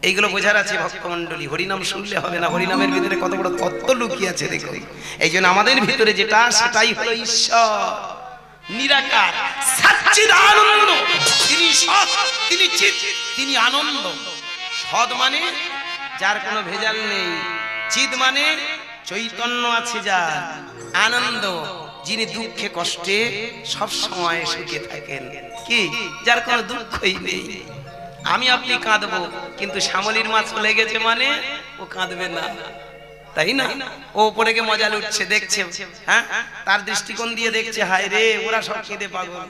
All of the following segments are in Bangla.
এইগুলো বোঝার আছে ভক্তমণ্ডলী। হরিনাম শুনলে হবে না, হরিনামের ভিতরে কত বড় তত্ত্ব লুকিয়ে আছে দেখুন। এই জন্য আমাদের ভিতরে যেটা, সেটাই হলো ঈশ্বর নিরাকার সচ্চিদানন্দ। তিনি সৎ, তিনি চিৎ, তিনি আনন্দ। সৎ মানে যার কোনো ভেজাল নেই, চিৎ মানে চৈতন্য আছে যার, আনন্দ যিনি দুঃখে কষ্টে সব সময় সুখে থাকেন, কি যার কোনো দুঃখই নেই। আমি আপনি কাঁদবো, কিন্তু শ্যামলীর মা চলে গেছে মানে ও কাঁদবে না, তাই না? ও উপরে গিয়ে মজা লুটছে, দেখছে, হ্যাঁ, তার দৃষ্টিকোণ দিয়ে দেখছে, হায় রে ওরা সব কেঁদে পাগল,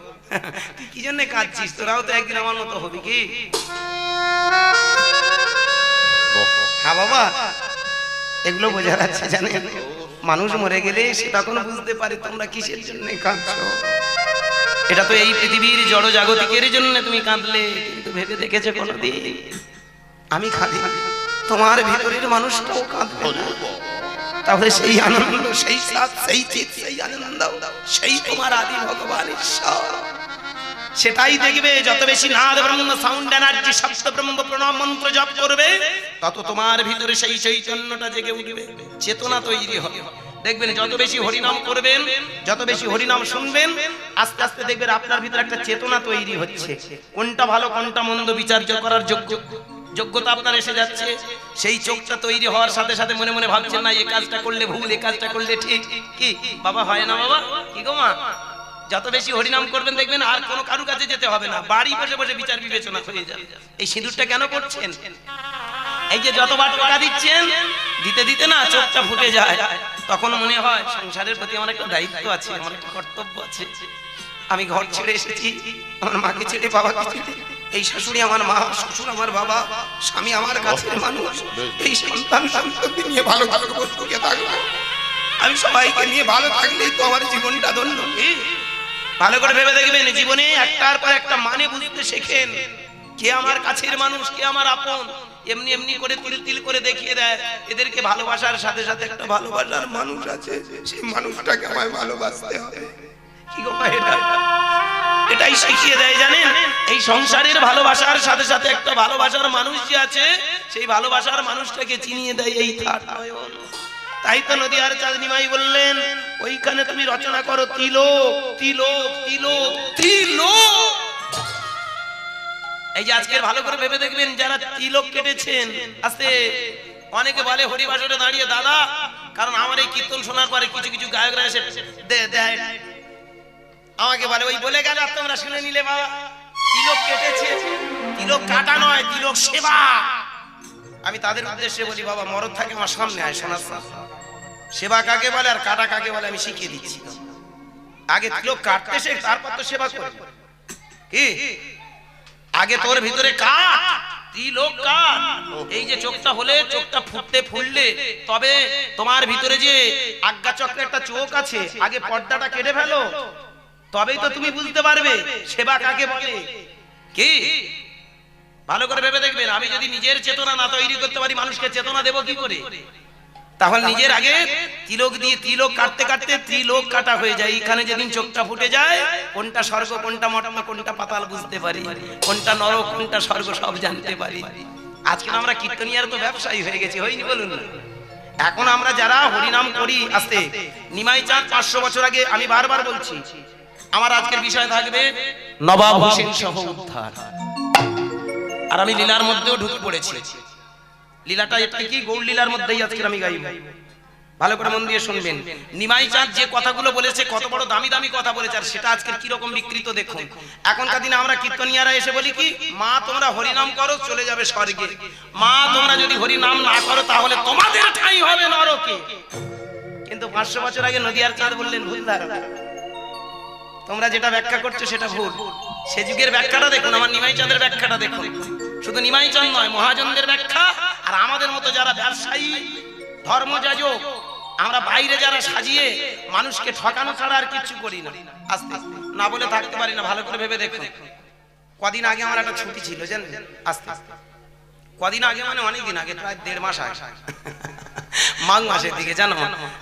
তুই কি জন্য কাঁদছিস? তোরাও তো একদিন আমার মতো হবি কি? হ্যাঁ বাবা, এগুলো বোঝা যাচ্ছে জানেন। মানুষ মরে গেলে সে তখন বুঝতে পারে তোমরা কিসের জন্য কাঁদছো। এটা তো এই পৃথিবীর জড় জাগতিকের জন্য তুমি কাঁদলে, কিন্তু ভেবে দেখেছো কোনোদিন আমি কাঁদি, তোমার ভিতরের মানুষটাও কাঁদবে না? তাহলে সেই আনন্দ, সেই সাথ, সেই চিৎ, সেই আনন্দ, সেই তোমার আদি ভগবান ঈশ্বর, সেটাই দেখবে। যত বেশি নাদ ব্রহ্ম সাউন্ড এনার্জি শব্দ ব্রহ্ম প্রণব মন্ত্র জপ করবে, তত তোমার ভিতরে সেই চৈতন্যটা জেগে উঠবে, চেতনা তৈরি হবে। দেখবেন যত বেশি হরিনাম করবেন, যত বেশি হরিনাম শুনবেন, আস্তে আস্তে দেখবেন আপনার ভিতরে একটা চেতনা তৈরি হচ্ছে। কোনটা ভালো কোনটা মন্দ বিচার্য করার যোগ্যতা আপনার এসে যাচ্ছে। সেই চোখটা তৈরি হওয়ার সাথে সাথে মনে মনে ভাবছেন না এই কাজটা করলে ভুল, এই কাজটা করলে ঠিক। কি বাবা হয় না বাবা? কি গো মা? যত বেশি হরিনাম করবেন দেখবেন আর কোনো কারু কাছে যেতে হবে না, বাড়ি বসে বসে বিচার বিবেচনা হয়ে যাবে। এই সিঁদুরটা কেন করছেন? এই যে যতবার টাকা দিচ্ছেন, দিতে দিতে না চোখটা ফুটে যায়, তখন মনে হয় সংসারের প্রতি আমার একটা দায়িত্ব আছে, আমার একটা কর্তব্য আছে। আমি ঘর ছেড়ে এসেছি, আমার মাকে ছেড়ে বাবাকে ছেড়ে, এই শাশুড়ি আমার মা, শ্বশুর আমার বাবা, স্বামী আমার কাছের মানুষ, এই সন্তান সন্ততি নিয়ে ভালো ভালো বস্তুকে থাকবো। আমি সবাইকে নিয়ে ভালো থাকলেই তো আমার জীবনটা ধন্য। ভালো করে ভেবে দেখবেন, জীবনে একটার পর একটা মানে বুঝতে শেখেন, কে আমার কাছের মানুষ, কে আমার আপন। এমনি এমনি করে তিল তিল করে দেখিয়ে দেয় এদেরকে ভালোবাসার সাথে সাথে একটা ভালোবাসার মানুষ আছে, সেই মানুষটাকে আমায় ভালোবাসতে হবে। কি গো এটা, এটাই শিখিয়ে দেয় জানেন। এই সংসারের ভালোবাসার সাথে সাথে একটা ভালোবাসার মানুষ যে আছে, সেই ভালোবাসার মানুষটাকে চিনিয়ে দেয় এই নয়ন। তাই তো নদিয়ার চাঁদনী মাই বললেন, ওইখানে তুমি রচনা করো তিলক তিলক তিলক তিলক। এই যে আজকের ভালো করে ভেবে দেখবেন, যারা তিলক কেটেছেন, আস্তে অনেকে বলে হরিবাসরে দাঁড়িয়ে দাদা, কারণ আমার এই কীর্তন শোনার পরে কিছু কিছু গায়করা এসে দেয়, আমাকে বলে ওই বলে গেল তোমরা শুনে নিলে বাবা, তিলক কেটেছে। তিলক কাটা নয়, তিলক সেবা। আমি তাদের উদ্দেশ্যে বলি, বাবা মরদ থাকে আমার সামনে আয়, শোনার সেবা কাকে বলে আর কাটা কাকে বলে আমি শিখিয়ে দিচ্ছি। আগে তিলক কাটতে শেখ, তারপর তো সেবা করে। কি আগে তোর ভিতরে কাট, তিলক কাট। এই যে চোখটা হলে, চোখটা ফুটতে ফুললে, তবে তোমার ভিতরে যে আজ্ঞা চক্রে একটা চোখ আছে, আগে পর্দাটা কেটে ফেলো, তবেই তো তুমি বুঝতে পারবে সেবা কাকে বলে। কি ভালো করে ভেবে দেখবেন, আমি যদি নিজের চেতনা না তৈরি করতে পারি, মানুষকে চেতনা দেব কি করে? তাহলে নিজের আগে তিলক দিয়ে, তিলক কাটতে কাটতে ত্রিলোক কাটা হয়ে যায়। এখানে যেদিন চোখটা ফুটে যায়, কোনটা স্বর্গ কোনটা মর্ত্য কোনটা পাতাল বুঝতে পারি, কোনটা নরক কোনটা স্বর্গ সব জানতে পারি। আজকে আমরা কীর্তনিয়ার তো ব্যবসায়ী হয়ে গেছি, হয়নি বলুন না? এখন আমরা যারা হরিনাম করি, আস্তে নিমাই চাঁদ 500 বছর আগে, আমি বারবার বলছি, আমার আজকের বিষয় থাকবে নবাব হোসেন সহ উদ্ধার। আর আমি লীলার মধ্যেও ঢুকে পড়েছি। লীলাটা এটা কি, গৌড় লীলার মধ্যেই আজকে আমি গাইব। ভালো করে মন দিয়ে শুনবেন। নিমাই চাঁদ যে কথাগুলো বলেছে, কত বড় দামি দামি কথা বলেছে, আর সেটা আজকের কি রকম বিকৃত দেখুন। এখনকার দিনে আমরা কীর্তনিয়ারা এসে বলি কি, মা তোমরা হরিনাম করো চলে যাবে স্বর্গে, মা তোমরা যদি হরিনাম না করো তাহলে তোমাদের ঠাঁই হবে নরকে। কিন্তু 500 বছর আগে নদিয়ার চাঁদ বললেন ভুল ধারণা, তোমরা যেটা ব্যাখ্যা করছো সেটা ভুল। সে যুগের ব্যাখ্যাটা দেখুন, আমার নিমাই চাঁদের ব্যাখ্যাটা দেখুন। শুধু নিমাই চাঁদ নয়, মহাজনদের ব্যাখ্যা, আর আমাদের মতো যারা ব্যবসায়ী ধর্মযাজক, আমরা বাইরে যারা সাজিয়ে মানুষকে ঠকানো ছাড়া আর কিছু করি না। আস্তে না বলে থাকতে পারি না। ভালো করে ভেবে দেখুন, কদিন আগে আমার একটা ছুটি ছিল জানেন, আস্তে কদিন আগে মানে অনেকদিন আগে, প্রায় 1.5 মাস আগে, মাঘ মাসের দিকে, জানো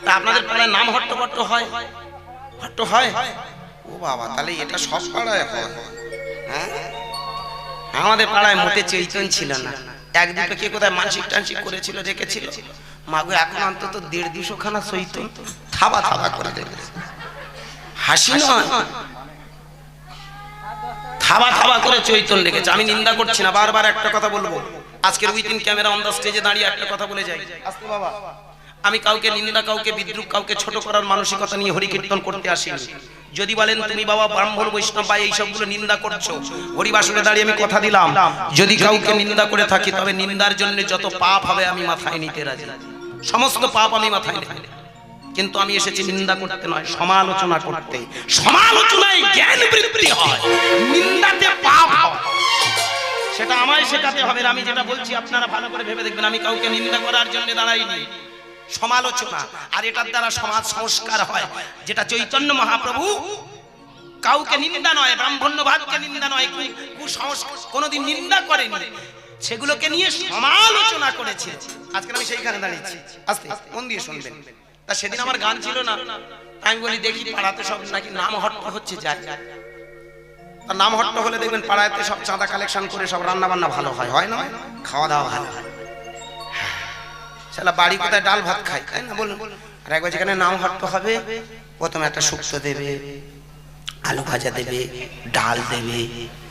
তা আপনাদের পাড়ায় নাম হট্টপট্ট হয়? হট্ট হয়? ও বাবা, তাহলে এটা সব পাড়ায় হয়? হ্যাঁ, আমাদের পাড়ায় মোটে চৈতন্য ছিল না। এক দুটো কে কোথায় মানসিক টানসিক করেছিল রেখেছিল, মাগো এখন অন্তত 150-200 খানা চৈতন্য থাবা থাবা করে দেবে। হাসি নয়, থাবা থাবা করে চৈতন্য রেখেছে। আমি নিন্দা করছি না, বারবার একটা কথা বলবো, আজকের উইথিন ক্যামেরা অন দা স্টেজে দাঁড়িয়ে একটা কথা বলে যাই। আস্তে বাবা, আমি কাউকে নিন্দা, কাউকে বিদ্রুপ, কাউকে ছোট করার মানসিকতা নিয়ে হরি কীর্তন করতে আসিনি। যদি বলেন তুমি বাবা ব্রাহ্মণ বৈষ্ণব বা এই সবগুলো নিন্দা করছো, হরিবাসরে দাঁড়িয়ে আমি কথা দিলাম, যদি কাউকে নিন্দা করে থাকি তবে নিন্দার জন্য যত পাপ হবে আমি মাথায় নিতে রাজি, সমস্ত পাপ আমি মাথায় নেব। কিন্তু আমি এসেছি নিন্দা করতে নয়, সমালোচনা করতে। সমালোচনায় জ্ঞান বৃদ্ধি হয়, নিন্দাতে পাপ হয়। সেটা আমায় শেখাতে হবে। আমি যেটা বলছি আপনারা ভালো করে ভেবে দেখবেন, আমি কাউকে নিন্দা করার জন্য দাঁড়াইনি, সমালোচনা। আর এটার দ্বারা সমাজ সংস্কার হয়, যেটা চৈতন্য মহাপ্রভু কাউকে নিন্দা নয়, ব্রাহ্মণ্যবাদকে নিন্দা নয়, কুসংস্কার কোনোদিন নিন্দা করেনি, সেগুলোকে নিয়ে সমালোচনা করেছে। আজকে আমি সেইখানে দাঁড়িয়েছি। আস্তে মন দিয়ে শুনবেন। তা সেদিন আমার গান ছিল না, আমি বলি দেখি পাড়াতে সব নাকি নাম হট্ট হচ্ছে, যায় তার নাম হট্ট হলে দেখবেন পাড়াতে সব চাঁদা কালেকশন করে সব রান্না বান্না ভালো হয়, হয় না? খাওয়া দাওয়া ভালো হয়। শালা বাড়ি কোথায় ডাল ভাত খায়, তাই না বলুন? আর একবার যেখানে নাম হট্ট হবে, প্রথমে একটা শুক্তো দেবে, আলু ভাজা দেবে, ডাল দেবে,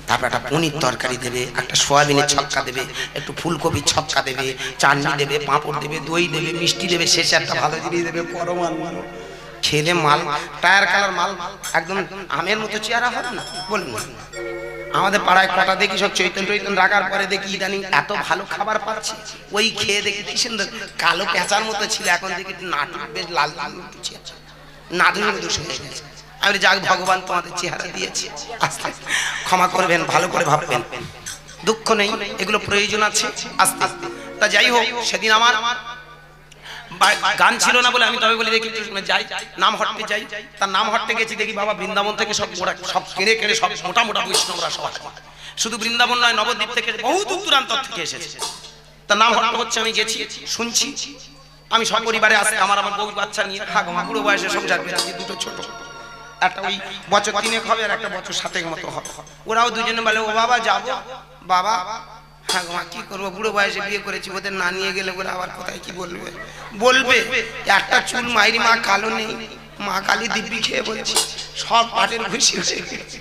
তারপর একটা পনির তরকারি দেবে, একটা সোয়াবিনের ছক্কা দেবে, একটু ফুলকপির ছক্কা দেবে, চাটনি দেবে, পাঁপড় দেবে, দই দেবে, মিষ্টি দেবে, শেষে একটা ভালো জিনিস দেবে, পরমাল খেলে মাল টায়ার কালার মাল একদম আমের মতো চেহারা হবে না বলুন? আমাদের পাড়ায় কটা দেখি সব চৈতন্য টৈতন্য রাখার পরে দেখি ইদানিং এত ভালো খাবার পাচ্ছি, ওই খেয়ে দেখি কি সুন্দর কালো পেঁচার মতো ছিল, এখন দেখি নাটক বেশ লাল লাল নাটক দোষ হয়ে গেছে। আমি যাক ভগবান তোমাদের চেহারা দিয়েছি, আস্তে ক্ষমা করবেন, ভালো করে ভাববেন, দুঃখ নেই, এগুলো প্রয়োজন আছে আস্তে আস্তে। তা যাই হোক, সেদিন আমার গান ছিল না বলে আমি তবে বলি দেখি যাই নাম হট্টে যাই। তার নাম হট্টে গেছি, দেখি বাবা বৃন্দাবন থেকে সব সব কিনে কিনে সব মোটা মোটা বৈষ্ণবরা সব, শুধু বৃন্দাবন নয় নবদ্বীপ থেকে বহু দূর দূরান্তর থেকে এসেছে। তার নাম হট্ট হচ্ছে, আমি গেছি শুনছি। আমি সপরিবারে আসি, আমার বউ বাচ্চা নিয়ে বুড়ো বয়সে সংসার পেয়েছি, দুটো ছোট, একটা ওই বছর 3 হবে আর একটা বছর 7 মতো হবে। ওরাও দুজনে বলে ও বাবা যাবো, বাবা হ্যাঁ মা কি করবো, বুড়ো বয়সে বিয়ে করেছি, ওদের না নিয়ে গেলে ওরা আবার কোথায় কি বলবে, বলবে একটা চুল মাইরি মা কালো নেই, মা কালী দিব্যি খেয়ে বলছি সব পাটের ঘুষি হয়ে গেছে।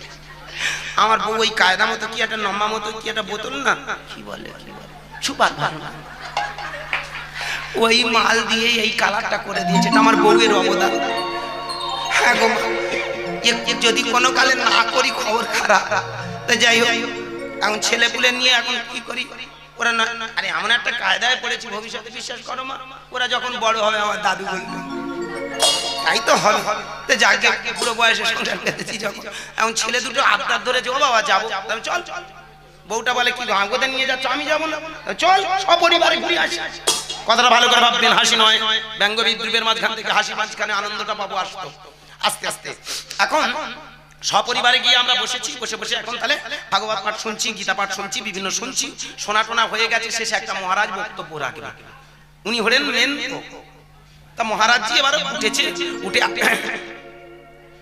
আমার বউ ওই কায়দা মতো কি একটা লম্বা মতো কি একটা বোতল না কি বলে সুপার ভালো, ওই মাল দিয়ে এই কালারটা করে দিয়েছে, এটা আমার বউয়ের অবদান। হ্যাঁ গো মা, যদি কোনো কালে না করি খবর খারাপ। তো যাই হোক, এখন ছেলে পুলে নিয়ে এখন কি করি, ওরা না আরে এমন একটা কায়দায় পড়েছি, ভবিষ্যতে বিশ্বাস করো মা, ওরা যখন বড় হবে আমার দাদু বলবে, তাই তো হবে। তো যাকে পুরো বয়সে সংসার পেতেছি যখন, এখন ছেলে দুটো আবদার ধরেছে, ও বাবা যাবো, চল। বউটা বলে কি ওদের নিয়ে যাচ্ছ, আমি যাবো না, চল সপরিবারে ঘুরে আসি। কথাটা ভালো করে ভাববেন, হাসি নয়, ব্যঙ্গ বিদ্রুপের মাঝখান থেকে হাসি, মাঝখানে আনন্দটা পাবো আসতো আস্তে আস্তে। এখন সপরিবারে গিয়ে আমরা বসেছি, বসে বসে এখন তাহলে ভাগবত পাঠ শুনছি, গীতা পাঠ শুনছি, বিভিন্ন শুনছি, শোনা টোনা হয়ে গেছে। শেষে একটা মহারাজ বক্তব্য রাখবেন, উনি হলেন মেন। তা মহারাজজি এবার উঠেছে, উঠে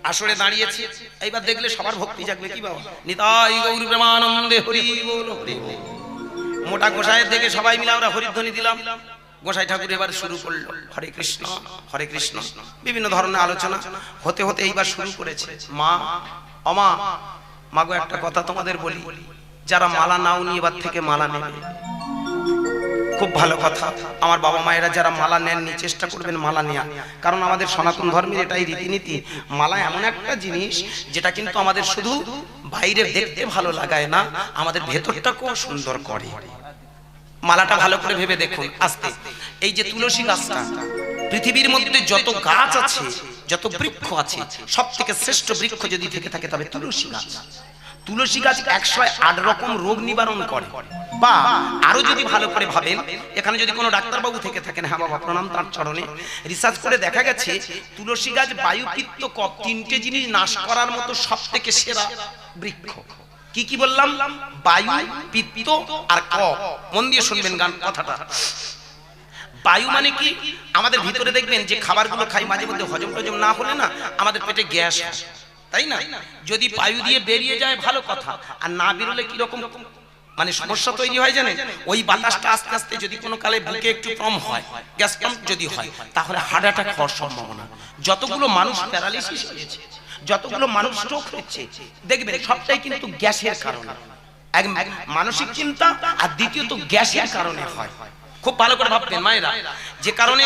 আসরে দাঁড়িয়েছে। এইবার দেখলে সবার ভক্তি জাগবে, কি বাবা নিতাই গৌর প্রেমানন্দে হরি বল হরি বল। মোটা গোসাইয়ের দেখে সবাই মিলে আমরা হরিধ্বনি দিলাম। গোসাই ঠাকুর এবার শুরু করলো হরে কৃষ্ণ হরে কৃষ্ণ, বিভিন্ন ধরনের আলোচনা হতে হতে এইবার শুরু করেছে মা অমা মাগো একটা কথা তোমাদের বলি, যারা মালা নাও নি এবার থেকে মালা নেবে। খুব ভালো কথা, আমার বাবা মায়েরা যারা মালা নেননি চেষ্টা করবেন মালা নেয়া, কারণ আমাদের সনাতন ধর্মের এটাই রীতিনীতি। মালা এমন একটা জিনিস যেটা কিন্তু আমাদের শুধু বাইরে দেখতে ভালো লাগায় না, আমাদের ভেতরটাকেও সুন্দর করে। মালাটা ভালো করে ভেবে দেখুন আস্তে। এই যে তুলসী গাছটা, পৃথিবীর মধ্যে যত গাছ আছে, যত বৃক্ষ আছে, সব থেকে শ্রেষ্ঠ বৃক্ষ যদি থেকে থাকে তবে তুলসী গাছ। তুলসী গাছ 108 রকম রোগ নিবারণ করে। বা আরো যদি ভালো করে ভাবেন, এখানে যদি কোনো ডাক্তারবাবু থেকে থাকেন, হ্যাঁ বাবা প্রণাম তার চরণে, রিসার্চ করে দেখা গেছে তুলসী গাছ বায়ু পিত্ত কফ 3টে জিনিস নাশ করার মতো সব থেকে সেরা বৃক্ষ। কি কি বললাম? বায়ু, পিত্ত আর কফ। মন দিয়ে শুনবেন গান কথাটা। বায়ু মানে কি? আমাদের ভিতরে দেখবেন যে খাবারগুলো খাই মাঝে মধ্যে হজম টজম না হলে না আমাদের পেটে গ্যাস হয়, তাই না? যদি বায়ু দিয়ে বেরিয়ে যায় ভালো কথা, আর না বেরোলে কিরকম মানে সমস্যা তৈরি হয় জানেন, ওই বাতাসটা আস্তে আস্তে যদি কোনো কালে বুকে একটু কম হয়, গ্যাস কম যদি হয়, তাহলে হার্ট অ্যাটাক হওয়ার সম্ভাবনা। যতগুলো মানুষ প্যারালিসিস হয়েছে, যতগুলো মানুষ স্ট্রোক হচ্ছে, দেখবেন সবটাই কিন্তু গ্যাসের কারণে। এক মানসিক চিন্তা, আর দ্বিতীয়ত গ্যাসের কারণে হয়। খুব ভালো করে ভাববেন মায়েরা, যে কারণে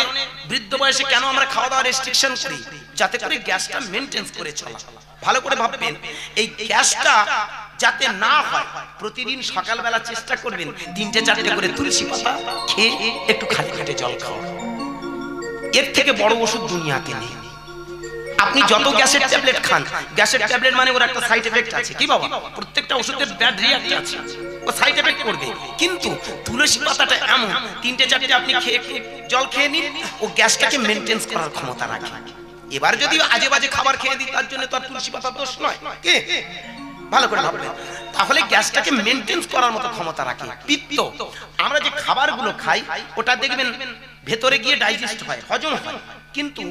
বৃদ্ধ বয়সে কেন আমরা খাওয়া দাওয়া রেস্ট্রিকশন করি, যাতে করে গ্যাসটা মেইনটেইন করে চলা। ভালো করে ভাববেন, এই গ্যাসটা যাতে না হয়, প্রতিদিন সকালবেলা চেষ্টা করবেন 3-4টে করে তুলসী পাতা খেয়ে একটু খালি পেটে জল খাওয়া। এর থেকে বড় ওষুধ দুনিয়াতে নেই। আপনি যত গ্যাসের ট্যাবলেট খান, গ্যাসের ট্যাবলেট মানে ওর একটা সাইড এফেক্ট আছে, কি বাবা? প্রত্যেকটা ওষুধের ব্যাড রিঅ্যাক্ট আছে, ও সাইড এফেক্ট করবে। কিন্তু তুলসী পাতাটা এমন 3-4টে আপনি খেয়ে জল খেয়ে নিন, ও গ্যাসটাকে মেইনটেইন করার ক্ষমতা রাখে। এবার যদি আজে বাজে খাবার খেয়ে দিই, তার জন্য তো আর তুলসী পাতার দোষ নয়, কে? ভালো করে ভাববেন, তাহলে গ্যাসটাকে মেইনটেইন করার মতো ক্ষমতা রাখে। পিত্ত, আমরা যে খাবারগুলো খাই, ওটা দেখবেন ভেতরে গিয়ে ডাইজেস্ট হয়, হজম হয়। কিন্তু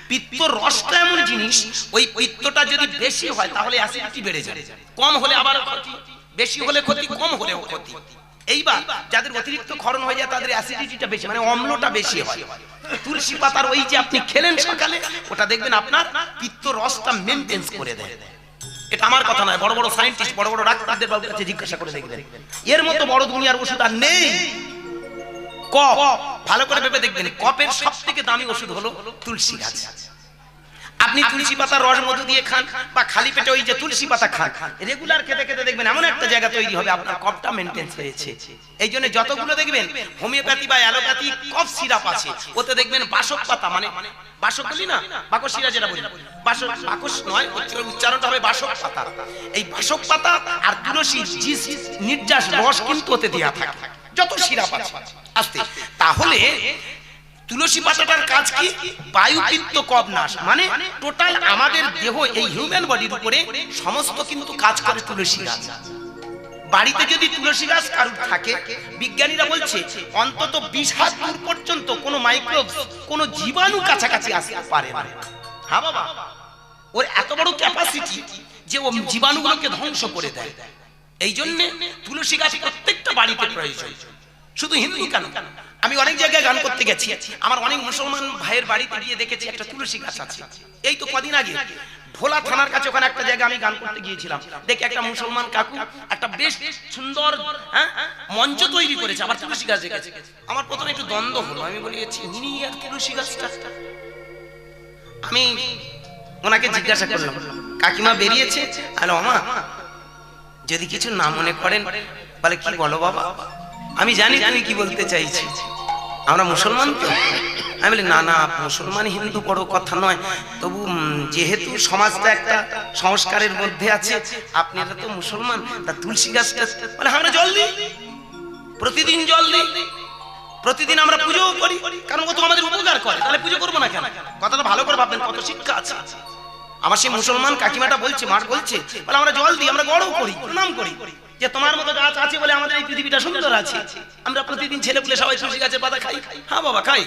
পিত্ত রসটা এমন জিনিস, ওই পিত্তটা যদি বেশি হয় তাহলে অ্যাসিডিটি বেড়ে যায়, কম হলে আবার ক্ষতি, বেশি হলে ক্ষতি, কম হলেও ক্ষতি। এইবার যাদের অতিরিক্ত ক্ষরণ হয়ে যায়, তাদের অ্যাসিডিটিটা বেশি, মানে অম্লটা বেশি হয়। তুলসী পাতার ওই যে আপনি খেলেন সকালে, ওটা দেখবেন আপনার পিত্ত রসটা মেইনটেইন করে দেয়। এটা আমার কথা নয়, বড় বড় সায়েন্টিস্ট, বড় বড় ডাক্তারদের কাছে জিজ্ঞাসা করে দেখবেন। এর মতো বড় দুনিয়ার ওষুধ আর নেই। কফ, ভালো করে ভেবে দেখবেন, কফের সবথেকে দামি ওষুধ হলো তুলসী গাছ। আপনি তুলসী পাতার রস মধু দিয়ে খান, বা খালি পেটে ওই যে তুলসী পাতা খান, রেগুলার খেতে খেতে দেখবেন এমন একটা জায়গা তৈরি হবে, আপনার কফটা মেইনটেইন হয়েছে। এই জন্য যতগুলো দেখবেন হোমিওপ্যাথি বা অ্যালোপ্যাথি কফ সিরাপ আছে, ওতে দেখবেন বাসক পাতা, মানে বাসক বলি না, বাকস সিরা যেটা বলি, বাকস নয়, উচ্চারণটা হবে বাসক পাতা। এই বাসক পাতা আর তুলসী নির্যাস রস কিন্তু ওতে দেওয়া থাকে, যত সিরাপ আছে আস্তে। তাহলে তুলসী পাতাটার কাজ কি? বায়ু পিত্ত কফ নাশ, মানে টোটাল আমাদের দেহ, এই হিউম্যান বডির উপরে সমস্ত কিন্তু কাজ করে তুলসী গাছ। বাড়িতে যদি তুলসী গাছ কারুর থাকে, বিজ্ঞানীরা বলছে অন্তত 20 হাত দূর পর্যন্ত কোনো মাইক্রোবস, কোনো জীবাণু কাছাকাছি আসতে পারে না। হ্যাঁ বাবা, ওর এত বড় ক্যাপাসিটি যে ও জীবাণুগুলোকে ধ্বংস করে দেয়। এই জন্য তুলসী গাছ প্রত্যেকটা বাড়িতে প্রয়োজন। শুধু হিন্দু কেন, আমি অনেক জায়গায় গান করতে গেছি, আমার অনেক মুসলমান ভাইয়ের বাড়িতে গিয়ে দেখেছি একটা তুলসী গাছ আছে। এই তো কদিন আগে ভোলা থানার কাছে ওখানে একটা জায়গা আমি গান করতে গিয়েছিলাম, দেখি একটা মুসলমান কাকু একটা বেশ সুন্দর মঞ্চ তৈরি করেছে, আবার তুলসী গাছ দেখেছে। আমার প্রথমে একটু দ্বন্দ্ব হলো, আমি বলি চিনি আর তুলসী গাছটা। আমি ওনাকে জিজ্ঞাসা করলাম, কাকিমা বেরিয়েছে, হ্যালো আমা, যদি কিছু না মনে করেন, বলে কি বলো বাবা? আমি জানি তুমি কি বলতে চাইছি, আমরা মুসলমান তো। আমি বলি না না, মুসলমান হিন্দু বড় কথা নয়, তবু যেহেতু সমাজটা একটা সংস্কারের মধ্যে আছে, আপনারা তো মুসলমান, তা তুলসী গাছটা, বলে আমরা জল দিই, প্রতিদিন জল দিই, প্রতিদিন আমরা পুজো করি, কারণ ও তো আমাদের উপকার করে, তাহলে পুজো করবো না কেন? কথাটা ভালো করে ভাববেন, কত শিক্ষা আছে। আমার সেই মুসলমান কাকিমাটা বলছে, মাঠ বলছে, বলে আমরা জল দিই, আমরা গড়ও করি, প্রণাম করি, যে তোমার মতো গাছ আছে বলে আমাদের এই পৃথিবীটা সুন্দর আছে। আমরা প্রতিদিন ছেলে পুলে সবাই তুলসী গাছের পাতা খাই। হ্যাঁ বাবা খাই,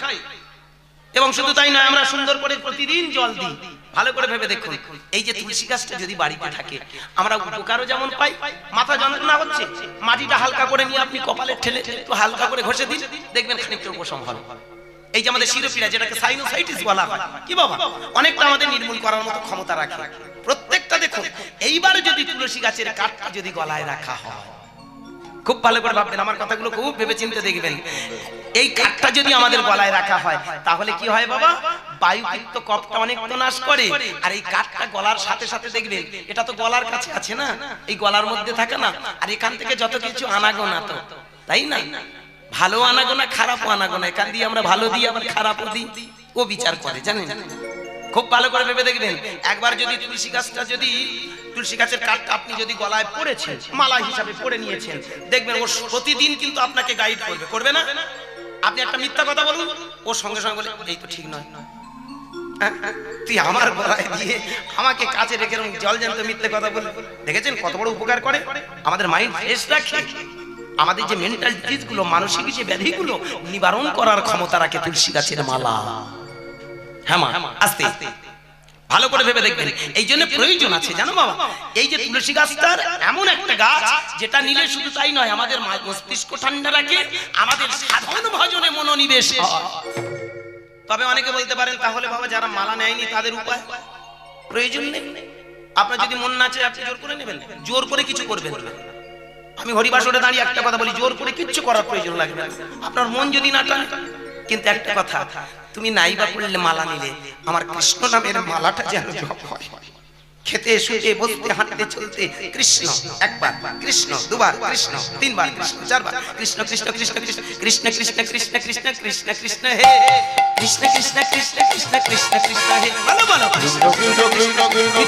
এবং শুধু তাই নয়, আমরা সুন্দর করে প্রতিদিন জল দিই। ভালো করে ভেবে দেখুন, এই যে তুলসী গাছটা যদি বাড়িতে থাকে, আমরা উপকারও যেমন পাই, মাথা যন্ত্রণা হচ্ছে, মাটিটা হালকা করে নিয়ে আপনি কপালে ঠেলে একটু হালকা করে ঘষে দিন, দেখবেন খানিকটা উপশম হবে। এই যে আমাদের শিরোপীড়া, যেটাকে সাইনোসাইটিস বলা হয়, কি বাবা, অনেকটা আমাদের নির্মূল করার মতো ক্ষমতা রাখে প্রত্যেকটা। দেখুন, এইবার যদি তুলসী গাছের কাঠটা যদি গলায় রাখা হয়, খুব ভালো করে ভাববেন, আমার কথাগুলো খুব ভেবে চিন্তে দেখবেন, এই কাঠটা যদি আমাদের গলায় রাখা হয়, তাহলে কি হয় বাবা? বায়ুপিত্ত কফটা অনেক তো নাশ করে। আর এই কাঠটা গলার সাথে সাথে দেখবেন, এটা তো গলার কাছে আছে না, এই গলার মধ্যে থাকে না, আর এখান থেকে যত কিছু আনাগোনা, তো তাই না, ভালো আনাগোনা খারাপও আনাগোনা, এখান দিয়ে আমরা ভালো দিই আবার খারাপও দিই, ও বিচার করে, জানেন? খুব ভালো করে ভেবে দেখবেন, একবার যদি তুলসী গাছটা, যদি তুলসী গাছের কাঠটা আপনি যদি গলায় পড়েছেন, মালা হিসাবে পড়ে নিয়েছেন, দেখবেন ও প্রতিদিন কিন্তু আপনাকে গাইড করবে, করবে না? আপনি একটা মিথ্যা কথা বলুন, ও সঙ্গে সঙ্গে বলে এই তো ঠিক নয়, তুই আমার গলায় দিয়ে আমাকে কাছে রেখে জল জ্যান্ত মিথ্যে কথা বলে। দেখেছেন কত বড় উপকার করে? আমাদের মাইন্ড ফ্রেশ রাখে, আমাদের যে মেন্টাল ডিজিজ গুলো, মানসিক যে ব্যাধিগুলো নিবারণ করার ক্ষমতা রাখে তুলসী গাছের মালা। হ্যাঁ মা, আস্তে ভালো করে ভেবে দেখবেন। এই জন্য প্রয়োজন আছে জানো বাবা, এই যে তুলসী গাছটার এমন একটা গাছ যেটা নিলে শুধু তাই নয়, আমাদের মস্তিষ্ক ঠান্ডা রাখে, আমাদের সাধন ভজনে মনোনিবেশ হয়। তবে অনেকে বলতে পারেন তাহলে বাবা যারা মালা নেয়নি তাদের উপায় প্রয়োজন নেই। আপনার যদি মন না চায় আপনি জোর করে নেবেন, জোর করে কিছু করবেন না। আমি হরিবাসরে দাঁড়িয়ে একটা কথা বলি, জোর করে কিচ্ছু করার প্রয়োজন লাগবে না, আপনার মন যদি না টানে। কিন্তু একটা কথা, তুমি নাইবা করলে মালা নিলে আমার কৃষ্ণ নামের মালাটা যেন জপ হয়। খেতে শুতে বসতে হাঁটতে চলতে কৃষ্ণ একবার, কৃষ্ণ দুবার, কৃষ্ণ তিনবার, কৃষ্ণ চারবার, কৃষ্ণ কৃষ্ণ কৃষ্ণ কৃষ্ণ কৃষ্ণ কৃষ্ণ কৃষ্ণ কৃষ্ণ কৃষ্ণ কৃষ্ণ হে কৃষ্ণ কৃষ্ণ কৃষ্ণ কৃষ্ণ কৃষ্ণ কৃষ্ণ হে। বলো বলো কৃষ্ণ কৃষ্ণ কৃষ্ণ কৃষ্ণ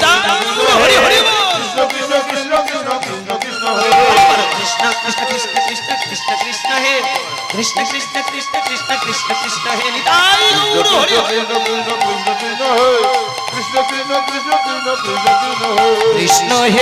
হরি হরি কৃষ্ণ কৃষ্ণ কৃষ্ণ কৃষ্ণ কৃষ্ণ কৃষ্ণ হে কৃষ্ণ কৃষ্ণ কৃষ্ণ কৃষ্ণ কৃষ্ণ কৃষ্ণ হে কৃষ্ণ কৃষ্ণ কৃষ্ণ কৃষ্ণ কৃষ্ণ কৃষ্ণ হে নিতাই গৌর হরি হরি কৃষ্ণ কৃষ্ণ কৃষ্ণ হে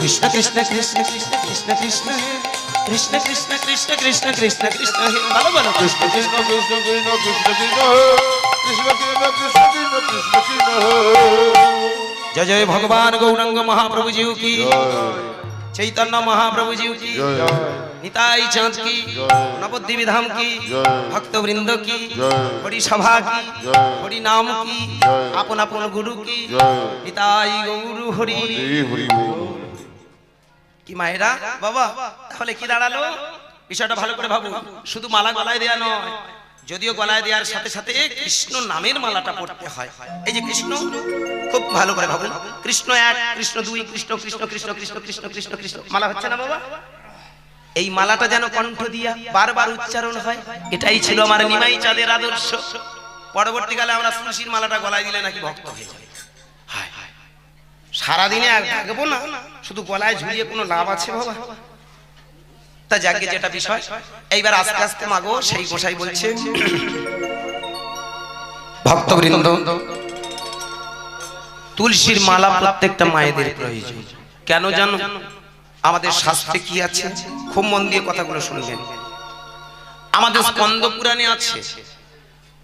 কৃষ্ণ কৃষ্ণ কৃষ্ণ কৃষ্ণ কৃষ্ণ কৃষ্ণ হে কৃষ্ণ কৃষ্ণ কৃষ্ণ কৃষ্ণ কৃষ্ণ কৃষ্ণ কৃষ্ণ কৃষ্ণ কৃষ্ণ কৃষ্ণ কৃষ্ণ হে ভালো ভালো কৃষ্ণ কৃষ্ণ কৃষ্ণ কৃষ্ণ কৃষ্ণ কৃষ্ণ কৃষ্ণ কৃষ্ণ কৃষ্ণ কৃষ্ণ কৃষ্ণ কৃষ্ণ জয় জয় ভগবান গৌরাঙ্গ মহাপ্রভু জি কি, चैतन्य महाप्रभु जी की, निताई चाँद की, नवद्वीप धाम की, भक्त वृंद की, बड़ी सभा की, बड़ी नाम की, आपन आपन गुरु की, निताई गौर हरि কি মায়েরা বাবা। তাহলে কি দাঁড়ালো বিষয়টা ভালো করে ভাবুন। শুধু মালা গলায় দেয়া নয়, যদিও গলায় দেওয়ার সাথে সাথে কৃষ্ণ নামের মালাটা পড়তে হয়। এই যে কৃষ্ণ, খুব ভালো করে ভাবুন, কৃষ্ণ এক, কৃষ্ণ দুই, কৃষ্ণ কৃষ্ণ কৃষ্ণ কৃষ্ণ কৃষ্ণ কৃষ্ণ কৃষ্ণ মালা হচ্ছে না বাবা। এই মালাটা যেন কণ্ঠ দিয়া বারবার উচ্চারণ হয়, এটাই ছিল আমার নিমাই চাঁদের আদর্শ। পরবর্তীকালে আমরা তুলসীর মালাটা গলায় দিলে নাকি ভক্ত হয়ে যায়। সারাদিনে থাকবো না, শুধু গলায় ঝুলিয়ে কোনো লাভ আছে বাবা? তা যাকে যেটা বিষয়, এইবার আস্তে আস্তে মাগো সেই গোসাই বলছে, ভক্তবৃন্দ তুলসীর মালা প্রত্যেকটা মায়েদের প্রয়োজন। কেন জানো? আমাদের শাস্ত্রে কি আছে? খুব মন দিয়ে কথাগুলো শুনবেন। আমাদের স্কন্দ পুরাণে আছে,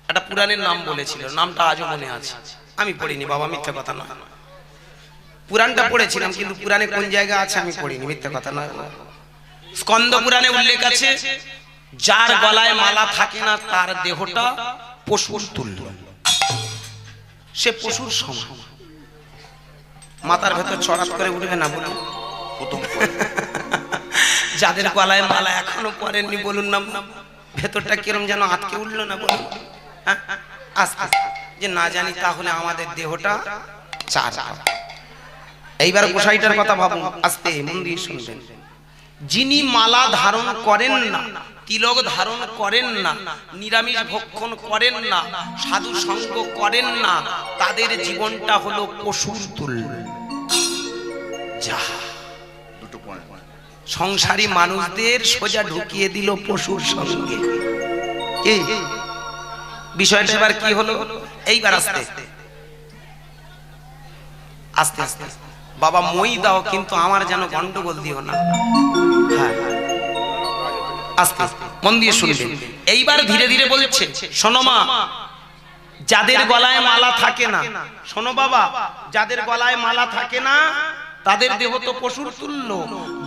একটা পুরাণের নাম বলেছিল, নামটা আজও মনে আছে। আমি পড়িনি বাবা, মিথ্যা কথা নয়। পুরাণটা পড়েছিলাম, কিন্তু পুরাণে কোন জায়গা আছে আমি পড়িনি, মিথ্যা কথা নয়। স্কন্দ পুরাণে উল্লেখ আছে, যার গলায় মালা থাকে না তার দেহটা পশুর তুল্য, সে পশুর সমান। মাথার ভেতর ছড়াত করে উঠবে না বলুন? যাদের গলায় মালা এখনো পরেননি বলুন না, ভেতরটা কিরম যেন আটকে উঠলো না বলুন? আস্তে যে না জানি, তাহলে আমাদের দেহটা চার। এইবার গোসাইটার কথা ভাবুন, আস্তে মন দিয়ে শুনবেন। যিনি মালা ধারণ করেন না, তিলক ধারণ করেন না, নিরামিষ ভক্ষণ করেন না, সাধু সঙ্গ করেন না, তাদের জীবনটা হলো পশুর তুল্য। যা সংসারী মানুষদের সোজা ঢুকিয়ে দিল পশুর সঙ্গে। কি বিষয়টা এবার কি হলো? এইবার আস্তে আস্তে আস্তে বাবা মই দাও, কিন্তু আমার যেন গন্ডগোল দিও না। হ্যাঁ, আস্তে আস্তে মন দিয়ে শুনবেন। এইবার ধীরে ধীরে বলছে, শোনো মা, যাদের গলায় মালা থাকে না, শোনো বাবা, যাদের গলায় মালা থাকে না তাদের দেহ তো পশুর তুল্য।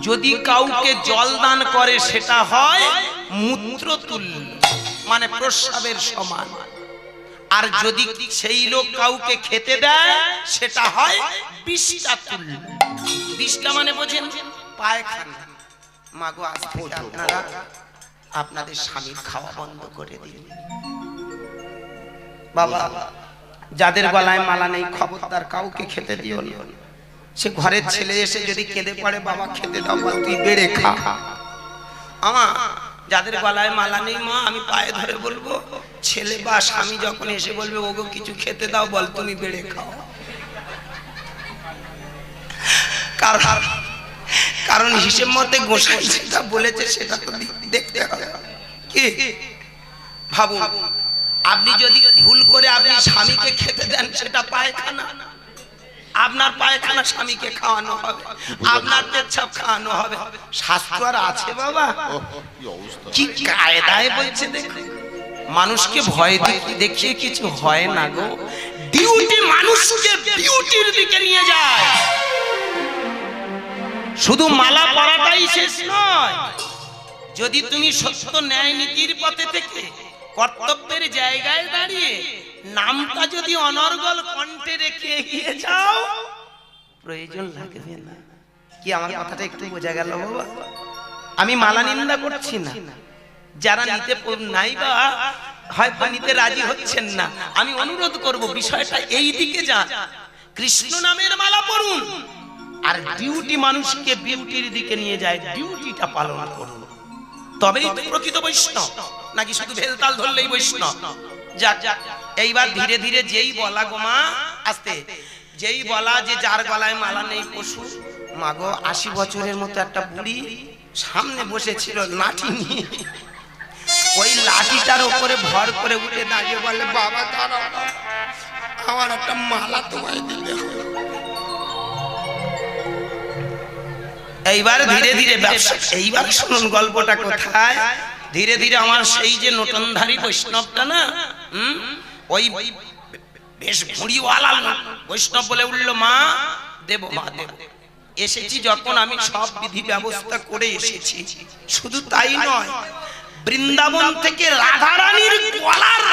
যদি কাউকে জল দান করে সেটা হয় মূত্র তুল্য, মানে প্রস্রাবের সমান। আর যদি সেই লোক কাউকে খেতে দেয় সেটা হয় বিষটা তুল। বিষটা মানে বোঝেন পায়খানা। মাগো আজকে আপনারা আপনাদের স্বামীর খাওয়া বন্ধ করে দিন। বাবা যাদের গলায় মালা নেই খবরদার কাউকে খেতে দিও না। সে ঘরের ছেলে এসে যদি কেঁদে পড়ে বাবা খেতে দাও, বল তুই বেড়ে খা। আমা যাদের গলায় মালা নেই মা আমি পায়ে ধরে বলবো, ছেলে বা স্বামী যখন এসে বলবে ওগো কিছু খেতে দাও, বল তুমি বেড়ে খাও। কারণ হিসেব মতে গোসাই যেটা বলেছে সেটা তো দেখতে হবে। কি ভাবুন, আপনি যদি ভুল করে আপনি স্বামীকে খেতে দেন সেটা পায়খানা, আপনার পায়খানা স্বামীকে খাওয়ানো হবে, আপনার পেচ্ছাপ খাওয়ানো হবে। শাস্ত্র আর আছে বাবা, কি কায়দায় বলছে দেখো। মানুষকে ভয় দেখিয়ে কিছু হয় না গো। ডিউটি মানুষকে বিউটির দিকে নিয়ে যায়। শুধু মালা পরাটাই শেষ নয়, যদি তুমি সত্য ন্যায় নীতির পথে থেকে কর্তব্যের জায়গায় দাঁড়িয়ে নামটা যদি অনর্গল কণ্ঠে রেখে এগিয়ে যাও, প্রয়োজন লাগবে না। কি আমার কথাটা একটু বোঝা গেল বাবা? আমি মালা নিন্দা করছি না, যারা নিতে নাই বা হয়তো নিতে রাজি হচ্ছেন না, আমি অনুরোধ করব বিষয়টা এই দিকে যান। কৃষ্ণ নামের মালা পড়ুন, আর ডিউটি মানুষকে বিউটির দিকে নিয়ে যায়, ডিউটিটা পালন করুন, তবেই প্রকৃত বৈষ্ণব। নাকি শুধু ভেলতাল ধরলেই বৈষ্ণব? যাক যাক, এইবার ধীরে ধীরে যেই বলা গো মা, আস্তে যেই বলা যে যার গলায় মালা নেই পশু। মাগো 80 বছরের মতো একটা বুড়ি সামনে বসেছিল লাঠি নিয়ে, ওই লাঠিটার উপরে ভর করে উঠে দাঁড়িয়ে বলে বাবা দাঁড়াও, আমার একটা মালা তোমায় দিলে হবে। এইবার ধীরে ধীরে ব্যবসা, এইবার শুনুন গল্পটা কোথায়। ধীরে ধীরে আমার সেই যে নটনধারী বৈষ্ণবটা না, ওই বেশ ভুঁড়িওয়ালা বৈষ্ণব বলে উঠল মা দেব, মা দেব। এসেছি যখন আমি সব বিধি ব্যবস্থা করে এসেছি, শুধু তাই নয় বৃন্দাবন থেকে রাধারানীর গলার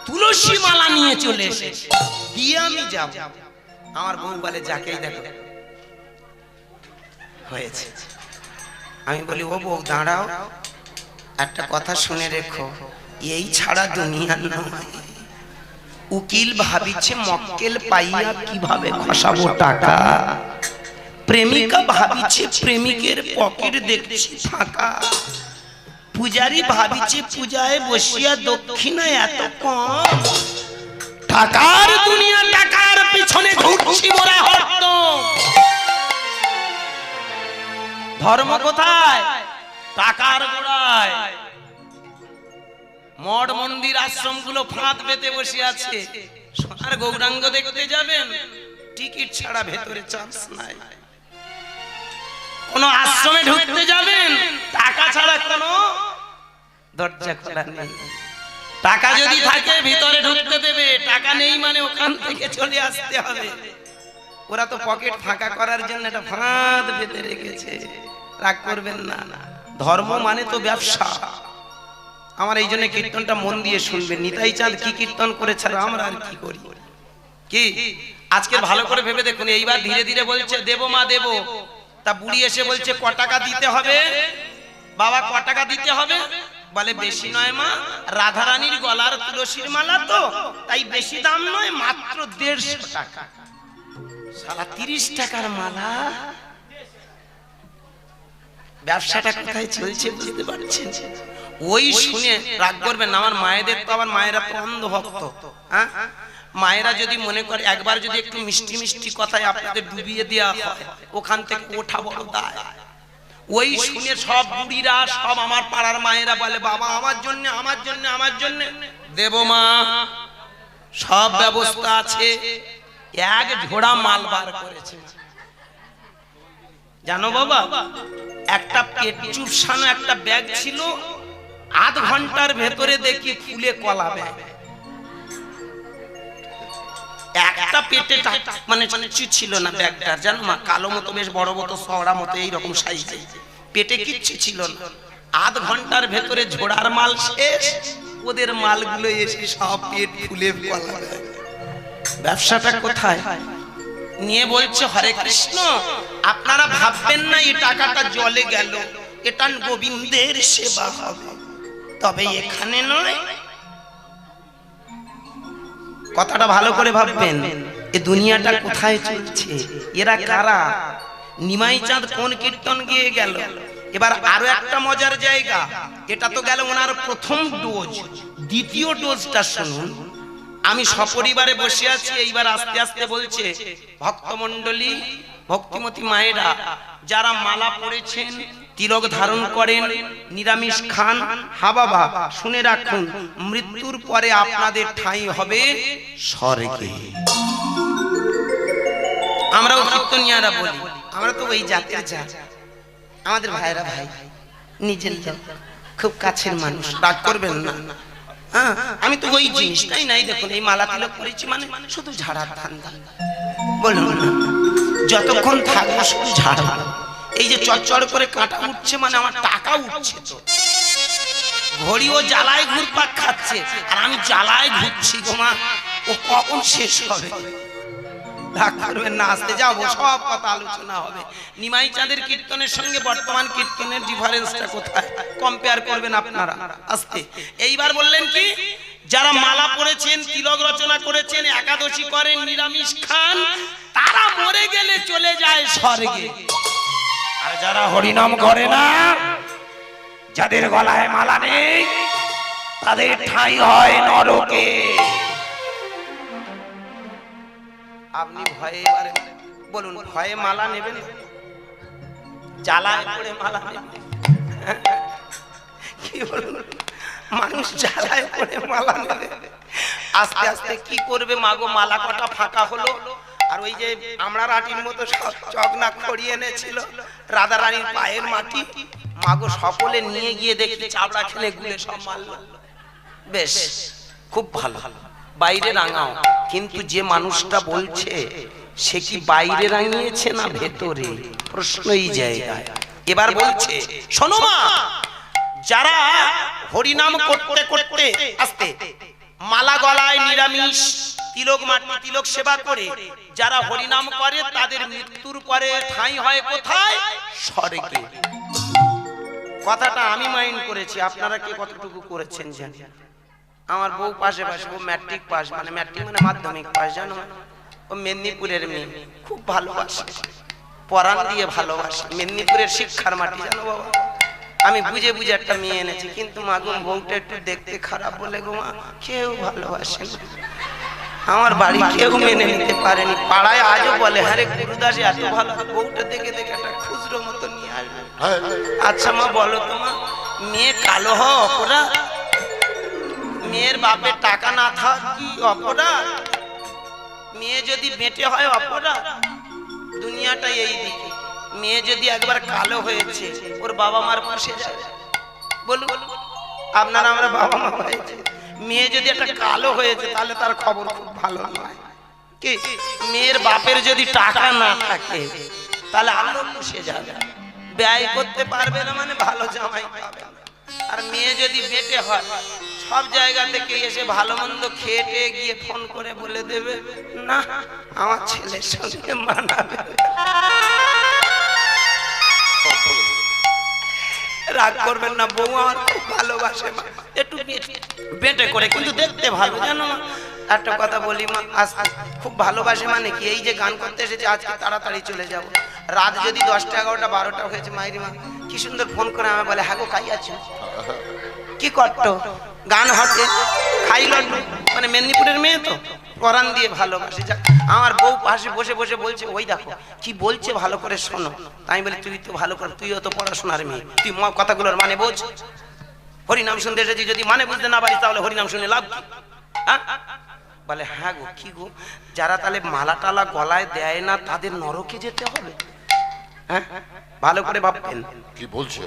তুলসী মালা নিয়ে চলে এসেছি, দিয়ে আমি যাব। আমার বউ বলে যাকেই দেখো হয়েছে। আমি বলি ও বউ দাঁড়াও, একটা কথা শুনে রেখো, এই ছাড়া দুনিয়ার নয়। উকিল ভাবিছে মক্কেল পাইয়া কিভাবে খসাবো টাকা, প্রেমিকা ভাবিছে প্রেমিকের পকেট দেখছি ফাঁকা, পূজারি ভাবিছে পূজায় বসিয়া দক্ষিণা এত কম, টাকার দুনিয়া টাকার পিছনে ঘুরছি মোরা হত। ধর্ম কোথায়? টাকার গোড়ায়। মঠ মন্দির আশ্রম গুলো ফাঁদ পেতে বসে আছে। সোনার গৌরাঙ্গ দেখতে যাবেন, টিকিট ছাড়া ভেতরে চান্স নাই। কোন আশ্রমে ঢুকতে যাবেন, টাকা ছাড়া কোনো দরজা খোলা নেই। টাকা যদি থাকে ভিতরে ঢুকতে দেবে, টাকা নেই মানে ওখান থেকে চলে আসতে হবে। ওরা তো পকেট ফাঁকা করার জন্য একটা ফাঁদ পেতে রেখেছে। রাগ করবেন না, ধর্ম মানে তো ব্যবসা। আমার এই জন্য কীর্তনটা মন দিয়ে শুনবেন। নিতাই চাঁদ কি কীর্তন করেছে, আমরা আর কি করি। কি আজকে ভালো করে ভেবে দেখুন। এইবার ধীরে ধীরে বলছে দেব মা দেব। তা বুড়ি এসে বলছে ক টাকা দিতে হবে বাবা, ক টাকা দিতে হবে? বলে বেশি নয় মা, রাধারানীর গলার তুলসীর মালা তো, তাই বেশি দাম নয়, মাত্র 150 টাকা। সালা 30 টাকার মালা। ব্যবসাটা কোথায় চলছে বুঝতে পারছেন? ওই শুনে রাগ করবেন না, আমার মায়েদের তো আবার মায়েরা তো অন্ধ ভক্ত। হ্যাঁ, মায়েরা যদি মনে করে একবার যদি একটু মিষ্টি মিষ্টি কথায় আপনাদের ডুবিয়ে দেওয়া হয়, ওখান থেকে ওঠা বড় দায়। ওই শুনে সব বুড়িরা, সব আমার পাড়ার মায়েরা বলে বাবা আমার জন্য আমার জন্য আমার জন্য দেব মা, সব ব্যবস্থা আছে। এক ঝোড়া মাল বার করেছে জানো বাবা, একটা পেট চুপসানো একটা ব্যাগ ছিল, আধ ঘন্টার ভেতরে দেখি ফুলে কলা ব্যাগ। একটা পেটে মানে কিছু ছিল না ব্যাগটার, জানো মা, কালো মতো বেশ বড় মতো সওড়া মতো এইরকম সাইজে, পেটে কিচ্ছু ছিল না। আধ ঘন্টার ভেতরে ঝোড়ার মাল শেষ, ওদের মালগুলো এসে সব পেট ফুলে গলা দেয়। ব্যবসাটা কোথায় নিয়ে বলছে হরে কৃষ্ণ, আপনারা ভাববেন না এই টাকাটা জলে গেল, এটা গোবিন্দের সেবা হবে, তবে এখানে নয়। কথাটা ভালো করে ভাববেন, এই দুনিয়াটা কোথায় চলছে, এরা কারা, নিমাই চাঁদ কোন কীর্তন গিয়ে গেল। এবার আরো একটা মজার জায়গা, এটা তো গেল ওনার প্রথম ডোজ, দ্বিতীয় ডোজটা শুনুন। আমি সপরিবারে বসে আছি, এইবার আস্তে আস্তে বলছে ভক্তমণ্ডলী, ভক্তিমতী মায়েরা, যারা মালা পড়েছেন, তিলক ধারণ করেন, নিরামিষ খান, হা বাবা শুনে রাখুন, মৃত্যুর পরে আপনাদের ঠাঁই হবে স্বর্গে। আমরাও কীর্তনিয়ারা বলি, আমরা তো ওই জাতের জাত, আমাদের ভাইরা ভাই, নিজের লোক, খুব কাছের মানুষ, রাগ করবেন না। হ্যাঁ, আমি তো ওই জিনিসটাই নাই, দেখুন এই মালা তিলক করেছি মানে শুধু ঝাড়ার ধান্দা, বলুন না, যতক্ষণ থাকবো শুধু ঝাড়া। এই যে চড়চড় করে কাঁটা উঠছে মানে আমার টাকা উঠছে, তো ঘড়িও জ্বালায় ঘুরপাক খাচ্ছে আর আমি জ্বালায় ঘুরছি, গোমা ও কখন শেষ হবে। রাগ করবেন না, আসতে যাবো, সব কথা আলোচনা হবে। নিমাই চাঁদের কীর্তনের সঙ্গে বর্তমান কীর্তনের ডিফারেন্সটা কোথায়, কম্পেয়ার করবেন আপনারা আস্তে। এইবার বললেন কি, যারা মালা পড়েছেন, তিলক রচনা করেছেন, একাদশী করেন, নিরামিষ খান, তারা মরে গেলে চলে যায় স্বর্গে। আর যারা হরিনাম করে না, যাদের গলায় মালা নেই, তাদের ঠাঁই হয় নরকে। আপনি ভয়ে বলুন, ভয়ে মালা নেবেন, জ্বালায় পড়ে মালা নেবেন? কি বলুন, মানুষ জ্বালায় পড়ে মালা নেবে, আস্তে আস্তে কি করবে, মাগো মালা কটা ফাঁকা হলো, আর ওই যে আমরা রাটির মতো সব চকনা করিয়ে এনেছিল রাধা রানীর পায়ের মাটি, মাগো সকলে নিয়ে গিয়ে দেখি চাবড়া খেলে গুলে সব মারল। বেশ, খুব ভালো, বাইরে রাঙাও, কিন্তু যে মানুষটা বলছে সে কি বাইরে রাঙিয়েছে না ভেতরে, প্রশ্নই জায়গায়। এবার বলছে শোনো মা, যারা হরিনাম করতে করতে আস্তে মালা গলায়, নিরামিষ, তিলক মাটি তিলক সেবা করে যারা হরিনাম করে, তাদের মৃত্যুর পরে ঠাঁই হয় কোথায়, স্বর্গে। কথাটা আমি মাইন্ড করেছি, আপনারা কি কতটুকু করেছেন জানি। আমার বউ পাশে পাশে, ও ম্যাট্রিক পাস, মানে ম্যাট্রিক মানে মাধ্যমিক পাস, জানো, ও মেদিনীপুরের মেয়ে, খুব ভালোবাসে, পরাণ দিয়ে ভালোবাসে, মেদিনীপুরের শিক্ষার মাটি, জানো বাবা। আমি বুঝে বুঝে একটা মেয়ে এনেছি, কিন্তু মাগো বউটা একটু দেখতে খারাপ বলে গো মা কেউ ভালোবাসে না, আমার বাড়ি কেউ মেনে নিতে পারেনি, পাড়ায় আজও বলে হ্যাঁ রে গুরুদাসে এত ভালো, বউটা দেখে দেখে একটা খুচরো মতো নিয়ে আসবে। আচ্ছা মা বলো তো মা, মেয়ে কালো হওয়া অপরাধ, মেয়ের বাপের টাকা না থাক কি অপরাধ, মেয়ে যদি বেটে হয় অপরাধ, দুনিয়াটা এই দিকে। মেয়ে যদি একবার কালো হয়েছে, ওর বাবা মার পাশে যাবে, বলুন আপনারা, আমরা বাবা মা হয়েছে, মেয়ে যদি একটা কালো হয়েছে তাহলে তার খবর খুব ভালো নয়। কি, মেয়ের বাপের যদি টাকা না থাকে তাহলে আরো বসে যাবে, ব্যয় করতে পারবে না, মানে ভালো জামাই পাবে না। আর মেয়ে যদি বেটে হয়, সব জায়গা থেকে এসে ভালো মন্দ খেয়ে গিয়ে ফোন করে বলে দেবে না আমার ছেলের সঙ্গে মানাবে। রাগ করবেন না, বউ আমার খুব ভালোবাসে, একটু বেটে করে কিন্তু দেখতে ভালো, জানো। একটা কথা বলি মা, আজ খুব ভালোবাসে মানে কি, এই যে গান করতে এসেছে আজকে তাড়াতাড়ি চলে যাব, রাত যদি 10টা 11টা 12টা হয়েছে, মাইরি মা কি সুন্দর ফোন করে আমি বলে হ্যাঁ গো কাই আছো, কি করতো, গান হটে খাই লট্টু, মানে মেদিনীপুরের মেয়ে তো পরাণ দিয়ে ভালোবাসে। যাক, আমার বউ পাশে বসে বসে বলছে ওই দেখো কি বলছে, ভালো করে শোনো। তাই বলি তুই তো ভালো করে, তুইও তো পড়াশোনার মেয়ে, তুই কথাগুলোর মানে বোঝ। হরিনাম শুনতে এসেছি, যদি মানে বুঝতে না পারিস তাহলে হরিনাম শুনে লাভ কি? হ্যাঁ বলে হ্যাঁ গো, কি গো, যারা তাহলে মালা টালা গলায় দেয় না তাদের নরকে যেতে হবে? হ্যাঁ ভালো করে ভাববেন, কি বলছো?